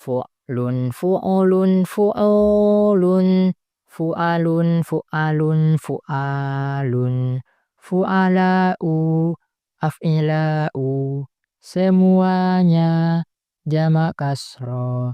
fu'lun fu'ulun fu'ulun fu'alun fu'alun fu'alun fu'ala'u af'ila'u semuanya jamak kasroh.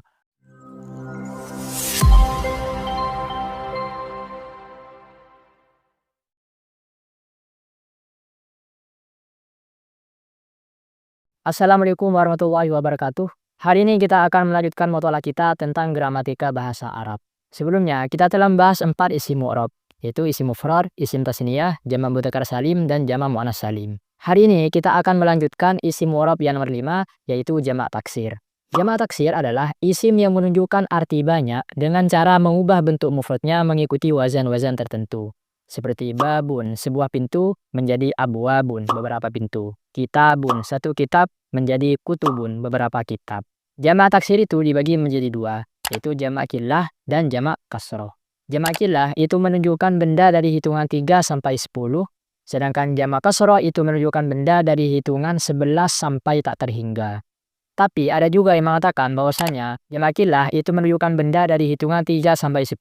Assalamualaikum warahmatullahi wabarakatuh. Hari ini kita akan melanjutkan mutolak kita tentang gramatika bahasa Arab. Sebelumnya, kita telah membahas 4 isim mu'rab, yaitu isim mufrad, isim tasniyah, jamak mudzakkar salim, dan jamak muannas salim. Hari ini kita akan melanjutkan isim mu'rab yang nomor 5, yaitu jamak taksir. Jamak taksir adalah isim yang menunjukkan arti banyak dengan cara mengubah bentuk mufradnya mengikuti wazan-wazan tertentu. Seperti babun, sebuah pintu, menjadi abwabun, beberapa pintu. Kitabun, satu kitab, menjadi kutubun, beberapa kitab. Jamak taksir itu dibagi menjadi 2, yaitu jamak qillah dan jamak kasroh. Jamak qillah itu menunjukkan benda dari hitungan 3 sampai 10, sedangkan jamak kasroh itu menunjukkan benda dari hitungan 11 sampai tak terhingga. Tapi ada juga yang mengatakan bahwasanya jamak qillah itu menunjukkan benda dari hitungan 3 sampai 10,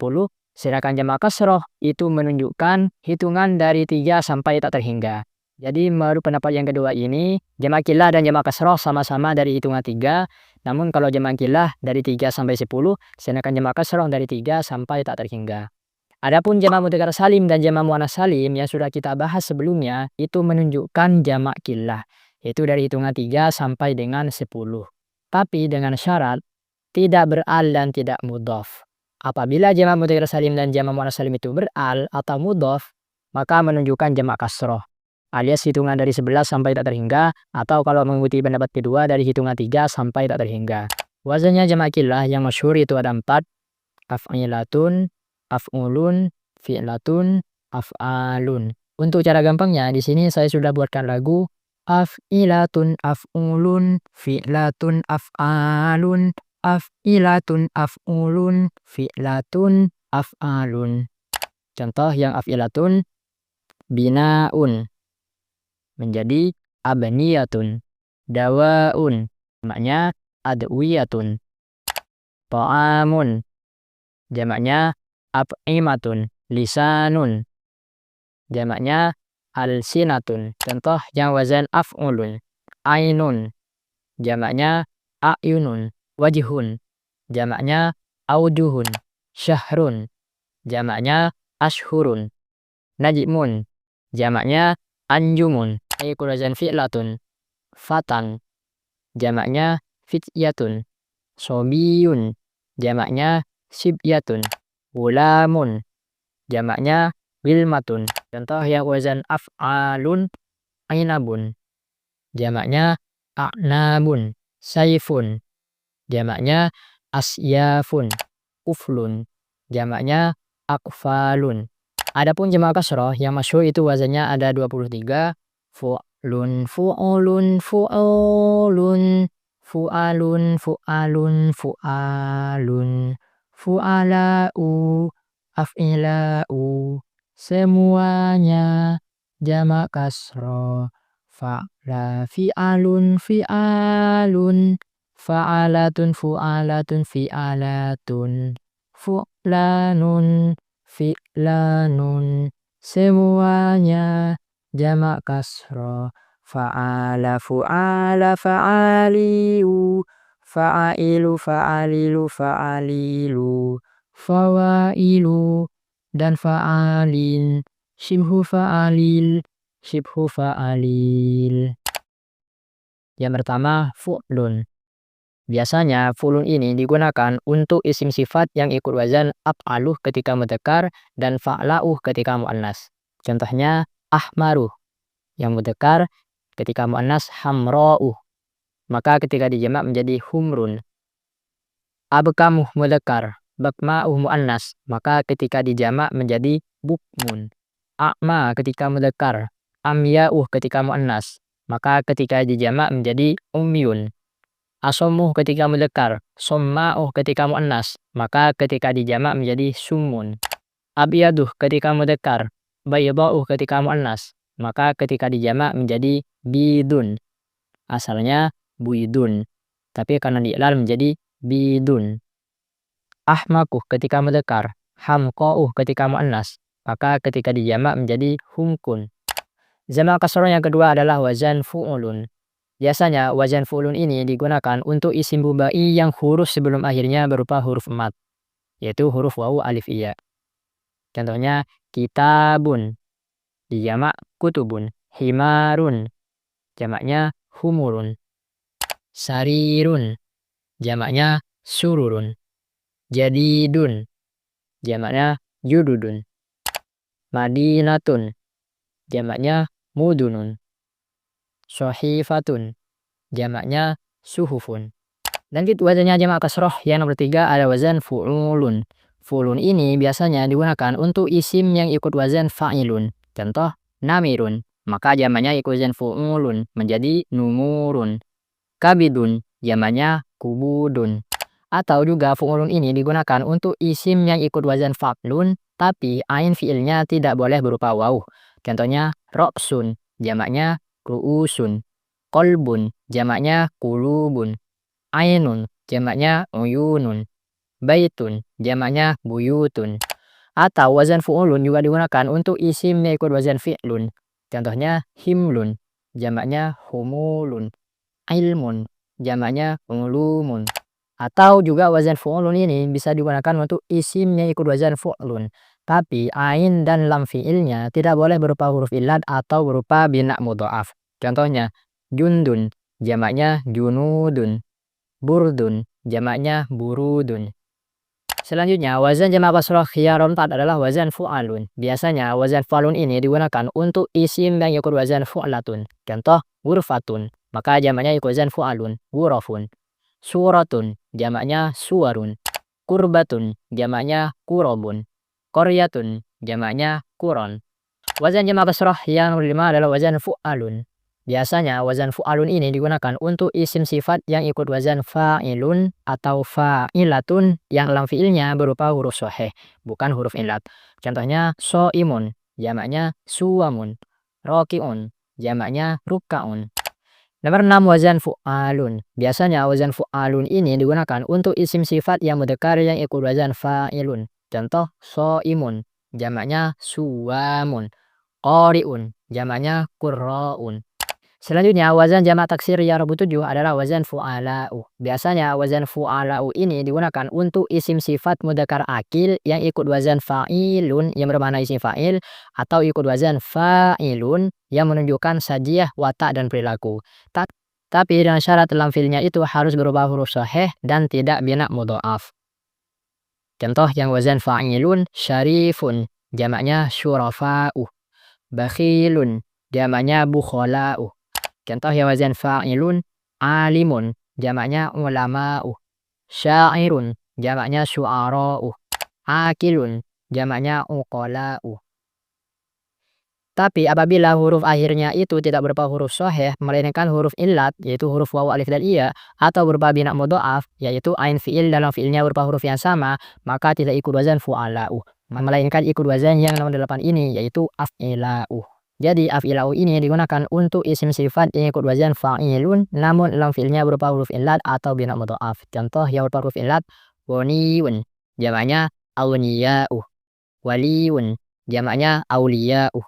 sedangkan jamak kasroh itu menunjukkan hitungan dari 3 sampai tak terhingga. Jadi menurut pendapat yang kedua ini, jamak qillah dan jamak kasroh sama-sama dari hitungan 3, namun kalau jamak qillah dari 3 sampai 10, sedangkan jamak kasroh dari 3 sampai tak terhingga. Adapun jamak mudzakkar salim dan jamak muannas salim yang sudah kita bahas sebelumnya, itu menunjukkan jamak qillah, yaitu dari hitungan 3 sampai dengan 10. Tapi dengan syarat tidak beral dan tidak mudhaf. Apabila jamak mudzakkar salim dan jamak muannas salim itu beral atau mudhaf, maka menunjukkan jamak kasroh, alias hitungan dari 11 sampai tak terhingga, atau kalau mengikuti pendapat kedua dari hitungan 3 sampai tak terhingga. Wazannya jamak qillah yang masyhur itu ada 4, af'ilatun, af'ulun, fi'latun, af'alun. Untuk cara gampangnya di sini saya sudah buatkan lagu af'ilatun, af'ulun, fi'latun, af'alun, af'ilatun, af'ulun, fi'latun, af'alun. Contoh yang af'ilatun, binaun, menjadi abniyatun. Dawaun, jamaknya adwiyatun. Ta'amun, jamaknya at'imatun. Lisanun, jamaknya alsinatun. Contoh yang wazan af'ulun, ainun, jamaknya a'yunun. Wajhun, jamaknya aujuhun. Syahrun, jamaknya ashhurun. Najmun, jamaknya anjumun. Ayakul wazan fi'latun, fatan, jamaknya fityatun. Sobiyun, jamaknya sibyatun. Gulamun, jamaknya wilmatun. Contoh yang wazan af'alun, ainabun, jamaknya a'nabun. Saifun, jamaknya asyafun. Uflun, jamaknya akfalun. Adapun jamak kasroh yang masyhur itu wazannya ada 23, fu'lun fu'ulun fu'ulun fu'alun fu'alun fu'alun fu'ala'u af'ila'u semuanya jamak kasroh. Fa'la fi'alun fi'alun fa'alatun fu'alatun fi'alatun fu'lanun fi'lanun semuanya jamak kasroh. Fa'ala fu'ala fa'aliu fa'ailu fa'alilu fa'alilu fawailu dan fa'alin. Shibhu fa'alil, shibhu fa'alil. Yang pertama, fu'lun. Biasanya fu'lun ini digunakan untuk isim sifat yang ikut wazan af'aluh ketika mudzakkar dan fa'la'uh ketika muannas. Contohnya ahmaruh yang mudzakkar, ketika muannas hamra'uh, maka ketika dijamak menjadi humrun. Abkamuh mudzakkar, bakma'uh muannas, maka ketika dijamak menjadi bukmun. A'ma ketika mudzakkar, amya'uh ketika muannas, maka ketika dijamak menjadi umyun. Asomuh ketika mudzakkar, somma'uh ketika muannas, maka ketika dijamak menjadi summun. Abyaduh ketika mudzakkar, bayda'uh ketika muannas, maka ketika dijamak menjadi bidun. Asalnya buidun, tapi karena diiklal menjadi bidun. Ahmaku ketika mudzakkar, hamqa'u ketika muannas. Maka ketika dijamak menjadi humkun. Jamak kasroh yang kedua adalah wazan fu'ulun. Biasanya wazan fu'ulun ini digunakan untuk isim rubai yang huruf sebelum akhirnya berupa huruf mat, yaitu huruf wawu alif iya. Contohnya kitabun, dijamak kutubun. Himarun, jamaknya humurun. Sarirun, jamaknya sururun. Jadidun, jamaknya jududun. Madinatun, jamaknya mudunun. Sohifatun, jamaknya suhufun. Dan gitu wazannya jamak kasroh yang nomor 3 ada wazan fu'ulun. Fu'ulun ini biasanya digunakan untuk isim yang ikut wazan fa'ilun. Contoh namirun, maka jamaknya ikut wazan fu'ulun menjadi numurun. Kabidun, jamaknya kubudun. Atau juga fu'ulun ini digunakan untuk isim yang ikut wazan fa'lun tapi ain fi'ilnya tidak boleh berupa waw. Contohnya roksun, jamaknya ru'usun. Kolbun, jamaknya kulubun. Ainun, jamaknya uyunun. Baitun, jamaknya buyutun. Atau wazan fu'ulun juga digunakan untuk isim yang ikut wazan fi'lun. Contohnya himlun, jamaknya humulun. Ilmun, jamaknya ulumun. Atau juga wazan fu'ulun ini bisa digunakan untuk isim yang ikut wazan fu'lun. Tapi ain dan lam fi'ilnya tidak boleh berupa huruf illat atau berupa bina mudha'af. Contohnya jundun, jamaknya junudun. Burdun, jamaknya burudun. Selanjutnya, wazan jamak kasroh yang keempat adalah wazan fu'alun. Biasanya wazan fu'alun ini digunakan untuk isim yang ikut wazan fu'latun. Contoh ghurfatun, maka jamaknya ikut wazan fu'alun. Ghurafun. Suratun, jamaknya suwarun. Kurbatun, jamaknya kurobun. Koryatun, jamaknya kuron. Wazan jamak kasroh yang kelima adalah wazan fu'alun. Biasanya wazan fu'alun ini digunakan untuk isim sifat yang ikut wazan fa'ilun atau fa'ilatun yang lam fi'ilnya berupa huruf soheh, bukan huruf illat. Contohnya so'imun, jamaknya suwamun. Roki'un, jamaknya rukka'un. Nomor 6 wazan fu'alun. Biasanya wazan fu'alun ini digunakan untuk isim sifat yang mudzakkar yang ikut wazan fa'ilun. Contoh so'imun, jamaknya suwamun. Qari'un, jamaknya qurra'un. Selanjutnya wazan jamak taksir yang nomor 7 adalah wazan fu'ala'u. Biasanya wazan fu'ala'u ini digunakan untuk isim sifat mudzakkar akil yang ikut wazan fa'ilun yang bermakna isim fa'il atau ikut wazan fa'ilun yang menunjukkan sajiyah, watak dan perilaku. Tapi dengan syarat lam fi'ilnya itu harus berubah huruf shahih dan tidak bina mudha'af. Contoh yang wazan fa'ilun syarifun, jamaknya syurafa'u. Bakhilun, jamaknya bukhola'u. Contoh yang wazan fa'ilun alimun, jamaknya ulama'u. Syairun, jamaknya syu'ara'u. Akilun, jamaknya uqala'u. Tapi apabila huruf akhirnya itu tidak berupa huruf shahih melainkan huruf illat yaitu huruf wawu alif dan iya atau berupa bina mudha'af yaitu ain fi'il dalam fi'ilnya berupa huruf yang sama, maka tidak ikut wazan fu'ala'u melainkan ikut wazan yang nomor 8 ini yaitu af'ila'u. Jadi af'ila'u ini digunakan untuk isim sifat yang ikut wazan fa'ilun namun lam fi'ilnya berupa huruf illat atau bina mudha'af. Contoh yang berupa huruf illat ghaniyun, jamaknya awniya'u. Waliyun, jamaknya auliya'u.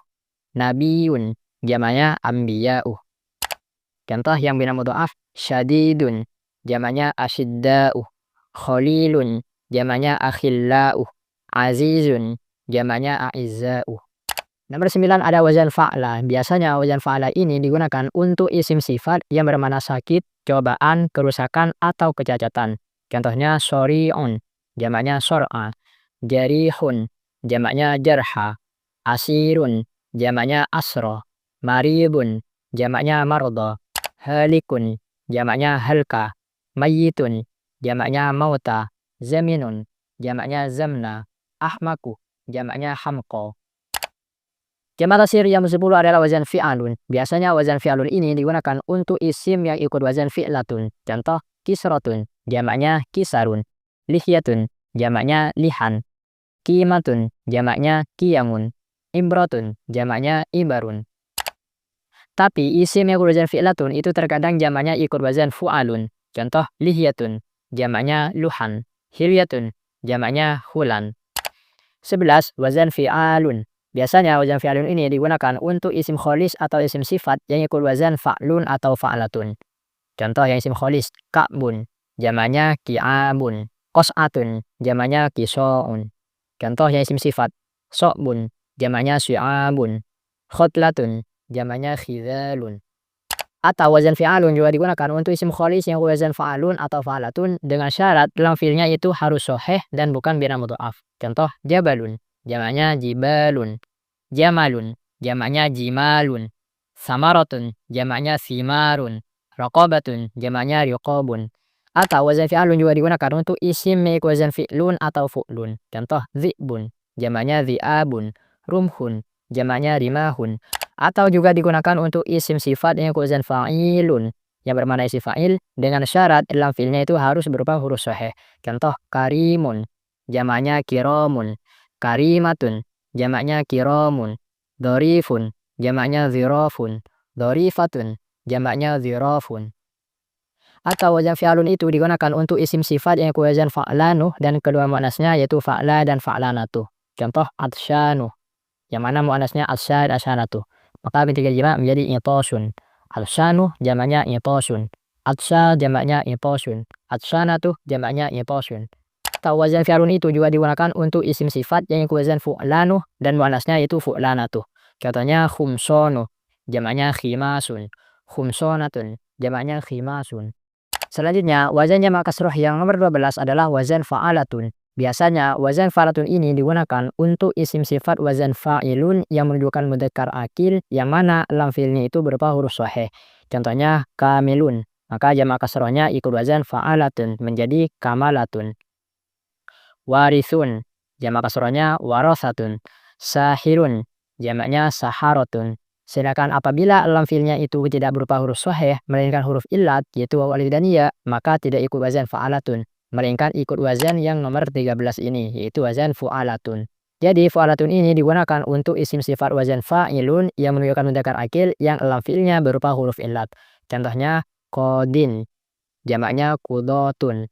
Nabiyun, jamaknya ambiya'u. Contoh yang bina mudha'af syadidun, jamaknya asyidda'u. Khalilun, jamaknya akhilla'u. Azizun, jamaknya a'izza'u. Nomor 9 ada wazan fa'la. Biasanya wazan fa'la ini digunakan untuk isim sifat yang bermakna sakit, cobaan, kerusakan, atau kecacatan. Contohnya sori'un, jamaknya sor'a. Jarihun, jamaknya jarha. Asirun, jamaknya asro. Maribun, jamaknya mardo. Halikun, jamaknya halka. Mayyitun, jamaknya mauta. Zaminun, jamaknya zamna. Ahmaku, jamaknya hamko. Jamak taksir yang ke-10 adalah wazan fi'alun. Biasanya wazan fi'alun ini digunakan untuk isim yang ikut wazan fi'latun. Contoh kisrotun, jamaknya kisarun. Lihyatun, jamaknya lihan. Kimatun, jamaknya kiyamun. Imrotun, jamaknya ibarun. Tapi isim yang ikut wazan fi'latun itu terkadang jamaknya ikut wazan fu'alun. Contoh lihyatun, jamaknya luhan. Hilyatun, jamaknya hulan. 11. Wazan fi'alun. Biasanya wazan fi'alun ini digunakan untuk isim kholis atau isim sifat yang ikut wazan fa'lun atau fa'latun. Contoh yang isim kholis, ka'bun, jamaknya ki'abun. Qos'atun, jamaknya kiso'un. Contoh yang isim sifat, so'bun, jamaknya syu'abun. Khotlatun, jamaknya khidalun. Atau wazan fi'alun juga digunakan untuk isim kholis yang wazan fa'alun atau fa'latun dengan syarat lam fi'ilnya itu harus sahih dan bukan bina mudha'af. Contoh, jabalun, jamaknya jibalun. Jamalun, jamaknya jimalun. Samaratun, jamaknya simarun. Raqabatun, jamaknya riqabun. Atau wazan fi'alun juga digunakan untuk isim mengikut wazan fi'lun atau fu'lun. Contoh, zi'bun, jamaknya zi'abun. Rumhun, jamaknya rimahun. Atau juga digunakan untuk isim sifat yang wazan fa'ilun yang bermakna isim fa'il dengan syarat lam fi'ilnya itu harus berupa huruf sahih. Contoh, karimun, jamaknya kiramun. Karimatun, jamaknya kiramun. Dorifun, jamaknya zirafun. Dorifatun, jamaknya zirafun. Atau wazan fi'alun itu digunakan untuk isim sifat yang wazan fa'lanu dan kedua muannasnya yaitu fa'la dan fa'lanatu. Contoh, atsyanu, yang mana muannasnya asyad asyanatu. Maka binti jima menjadi itosun. Al-syanu jamaknya itosun. Atsya jamaknya itosun. Atsanatu jamaknya itosun. Atau wazan fi'alun itu juga digunakan untuk isim sifat yang wazan fu'lanu dan muannasnya itu fu'lanatu. Contohnya khumsonu, jamaknya khimasun. Khumsonatun, jamaknya khimasun. Selanjutnya, wazan jamak kasroh yang nomor 12 adalah wazan fa'alatun. Biasanya, wazan fa'alatun ini digunakan untuk isim sifat wazan fa'ilun yang menunjukkan mudzakkar akil yang mana lam fi'ilnya itu berupa huruf sahih. Contohnya, kamilun. Maka jamak kasrohnya ikut wazan fa'alatun menjadi kamalatun. Warithun, jamak kasrohnya warosatun. Sahirun, jamaknya saharatun. Sedangkan apabila lam fi'ilnya itu tidak berupa huruf sahih melainkan huruf illat yaitu waw alif dan ya, maka tidak ikut wazan fa'alatun melainkan ikut wazan yang nomor 13 ini yaitu wazan fu'alatun. Jadi fu'alatun ini digunakan untuk isim sifat wazan fa'ilun yang menunjukkan mudzakkar akil yang lam fi'ilnya berupa huruf illat. Contohnya qadin, jamaknya qudotun.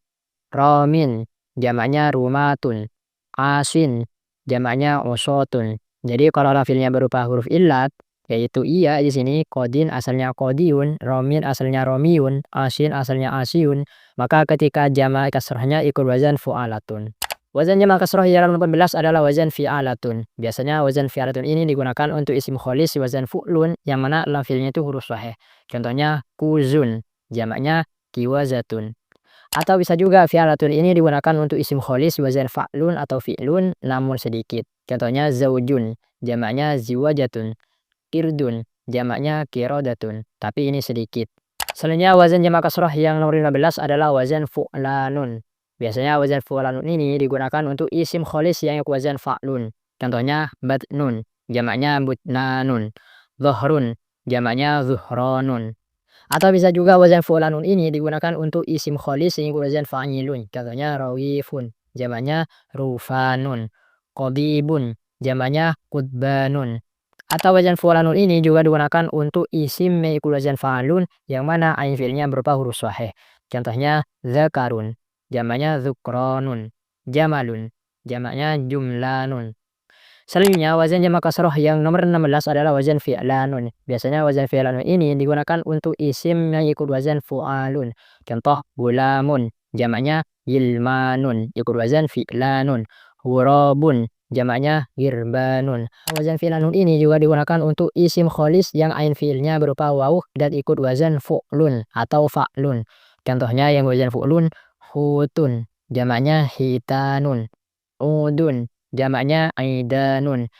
Ramin, jamaknya rumatun. Asin, jamaknya usotun. Jadi kalau lam fi'ilnya berupa huruf illat yaitu iya di sini, qadin asalnya qadiun, ramin asalnya romiyun, asin asalnya asiun, maka ketika jamak kasrahnya ikut wazan fu'alatun. Wazan jamak kasrah yang nomor 14 adalah wazan fi'alatun. Biasanya wazan fi'alatun ini digunakan untuk isim kholis wazan fu'lun yang mana lam fi'ilnya itu huruf sahih. Contohnya kuzun, jamaknya kiwazatun. Atau bisa juga fi'alatun ini digunakan untuk isim kholis wazan fa'lun atau fi'lun namun sedikit. Contohnya zaujun, jamaknya ziwajatun. Kirdun, jamaknya kirodatun, tapi ini sedikit. Selanjutnya wazan jamak kasroh yang nomor 15 adalah wazan fu'lanun. Biasanya wazan fu'lanun ini digunakan untuk isim kholis yang wazan fa'lun. Contohnya batnun, jamaknya butnanun. Zuhrun, jamaknya zuhranun. Atau bisa juga wazan fu'lanun ini digunakan untuk isim kholis yang wazan fa'ilun. Contohnya rawifun, jamaknya rufanun. Qadibun, jamaknya qudbanun. Atau wazan fu'lanun ini juga digunakan untuk isim mengikut wazan fa'alun yang mana ain fi'ilnya berupa huruf sahih. Contohnya zakarun, jamaknya zukranun. Jamalun, jamaknya jumlanun. Selanjutnya wazan jamak kasroh yang nomor 16 adalah wazan fi'lanun. Biasanya wazan fi'lanun ini digunakan untuk isim mengikut wazan fu'alun. Contoh gulamun, jamaknya yilmanun, ikut wazan fi'lanun. Hurabun, jamaknya girbanun. Wazan fi'lanun ini juga digunakan untuk isim kholis yang ain fi'ilnya berupa waw dan ikut wazan fu'lun atau fa'lun. Contohnya yang wazan fu'lun, hutun, jamaknya hitanun. Udun, jamaknya aidanun.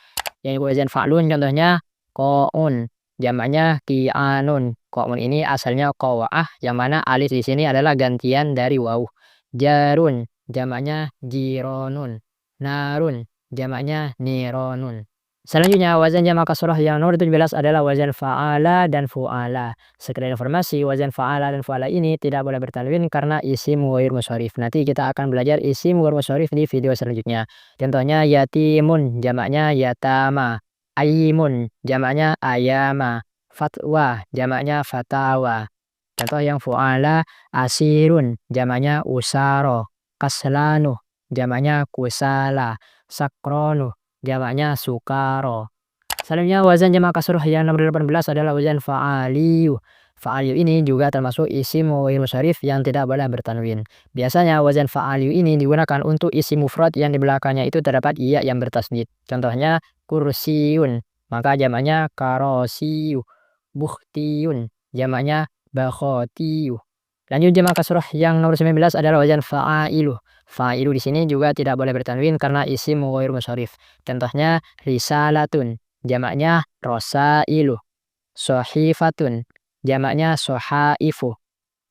Yang wazan fa'lun contohnya qa'un, jamaknya qi'anun. Qa'un ini asalnya qawa'ah yang mana alif di sini adalah gantian dari waw. Jarun, jamaknya jironun. Narun, jamaknya nironun. Selanjutnya wazan jamak kasroh yang nomor 17 adalah wazan fa'ala dan fu'ala. Sekedar informasi, wazan fa'ala dan fu'ala ini tidak boleh bertanwin karena isim ghair munsharif. Nanti kita akan belajar isim ghair munsharif di video selanjutnya. Contohnya yatimun, jamaknya yatama. Ayimun, jamaknya ayama. Fatwa, jamaknya fatawa. Contoh yang fu'ala asirun, jamaknya usaro. Kaslanu, jamaknya kusala. Sakronu, jamaknya sukaro. Selanjutnya wazan jamak kasroh yang nomor 18 adalah wazan fa'aliyu. Fa'aliyu ini juga termasuk isim ghair musyarif yang tidak boleh bertanwin. Biasanya wazan fa'aliyu ini digunakan untuk isim mufrad yang di belakangnya itu terdapat iya yang bertasydid. Contohnya kursiyun, maka jamaknya karosiyu. Bukhtiyun, jamaknya bakhotiyu. Lanjut jamak kasroh yang nomor 19 adalah wazan fa'ailu. Fa'ilu di sini juga tidak boleh bertanwin karena isim ghair musyarif. Contohnya risalatun, jamaknya rosailu. Sohifatun, jamaknya sohaifu.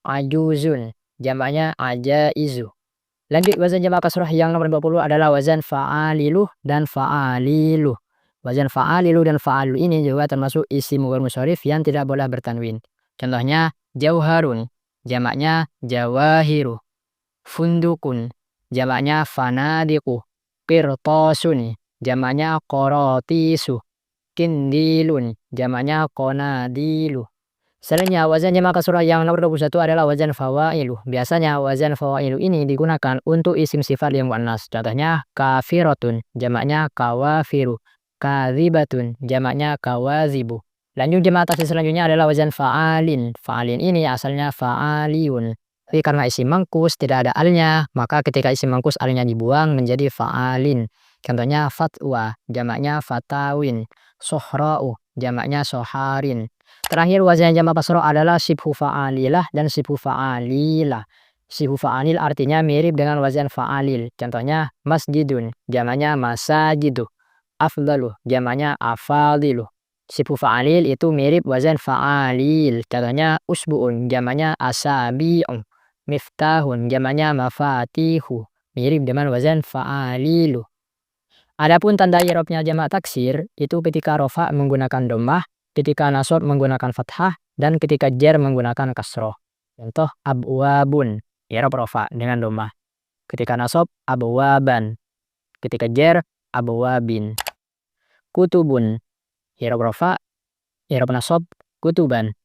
Ajuzun, jamaknya ajaizu. Lanjut wazan jamak kasroh yang nomor 20 adalah wazan fa'alilu dan fa'alilu. Wazan fa'alilu dan fa'alilu ini juga termasuk isim ghair musyarif yang tidak boleh bertanwin. Contohnya jauharun, jamaknya jawahiru. Fundukun, jamaknya fanadiku. Qirtasun, jamaknya qorotisu. Kindilun, jamaknya qonadilu. Selanjutnya wazan jamak kasroh yang nomor 21 adalah wazan fawailu. Biasanya wazan fawailu ini digunakan untuk isim sifat yang muannas. Contohnya kafirotun, jamaknya kawafiru. Kadzibatun, jamaknya kawazibu. Lanjut jamak taksir selanjutnya adalah wazan fa'alin. Fa'alin ini asalnya fa'aliun. Tapi karena isim mangkus tidak ada alnya, maka ketika isim mangkus alnya dibuang menjadi fa'alin. Contohnya fatwa, jamaknya fatawin. Sohra'u, jamaknya soharin. Terakhir wazan jamak kasroh adalah shibhu fa'alilah dan shibhu fa'alilah. Shibhu fa'alil artinya mirip dengan wazan fa'alil. Contohnya masjidun, jamaknya masajidu. Afdalu, jamaknya afadilu. Shibhu fa'alil itu mirip wazan fa'alil. Contohnya usbu'un, jamaknya asabi'un. Miftahun, jamaknya mafatihu. Mirip dengan wazan fa'alilu. Adapun tanda i'rabnya jamak taksir itu ketika rofa menggunakan dhammah, ketika nasab menggunakan fathah, dan ketika jar menggunakan kasroh. Contoh abwabun, i'rab rofa dengan dhammah. Ketika nasab abwaban, ketika jar abwabin. Kutubun, i'rab rofa, i'rab nasab kutuban,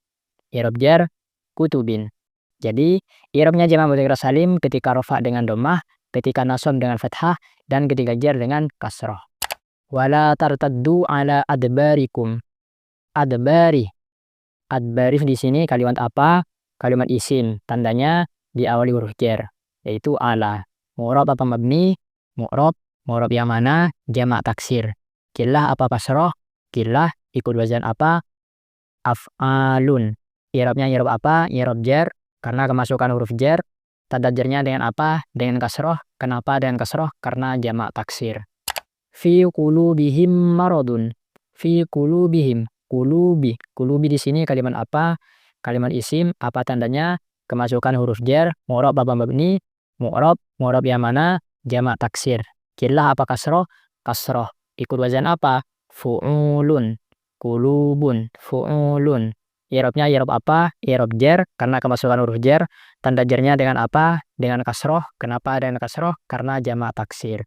i'rab jar kutubin. Jadi i'rabnya jamak mudzakkar salim ketika rofa dengan dhammah, ketika nasab dengan fathah, dan ketika jar dengan kasroh. Wala tartaddu ala adbarikum. Adbari. Adbari di sini kalimat apa? Kalimat isim. Tandanya diawali huruf jar, yaitu ala. Mu'rab apa mabni? Mu'rab. Mu'rab yang mana? Jamak taksir. Kilah apa kasroh? Kilah ikut wazan apa? Af'alun. I'rabnya i'rab apa? I'rab jar. Karena kemasukan huruf jar. Tanda jarnya dengan apa? Dengan kasroh. Kenapa dengan kasroh? Karena jamak taksir. Fi qulubihim maradun. Fi qulubihim. Qulubi. Qulubi di sini kalimat apa? Kalimat isim. Apa tandanya? Kemasukan huruf jar. Mu'rab apa mabni? Mu'rab. Mu'rab yang mana? Jamak taksir. Kilah apa kasroh? Kasroh. Ikut wazan apa? Fu'ulun. Qulubun. Fu'ulun. I'rabnya i'rab apa? I'rab jar. Karena kemasukan huruf jar. Tanda jarnya dengan apa? Dengan kasroh. Kenapa dengan kasroh? Karena jamak taksir.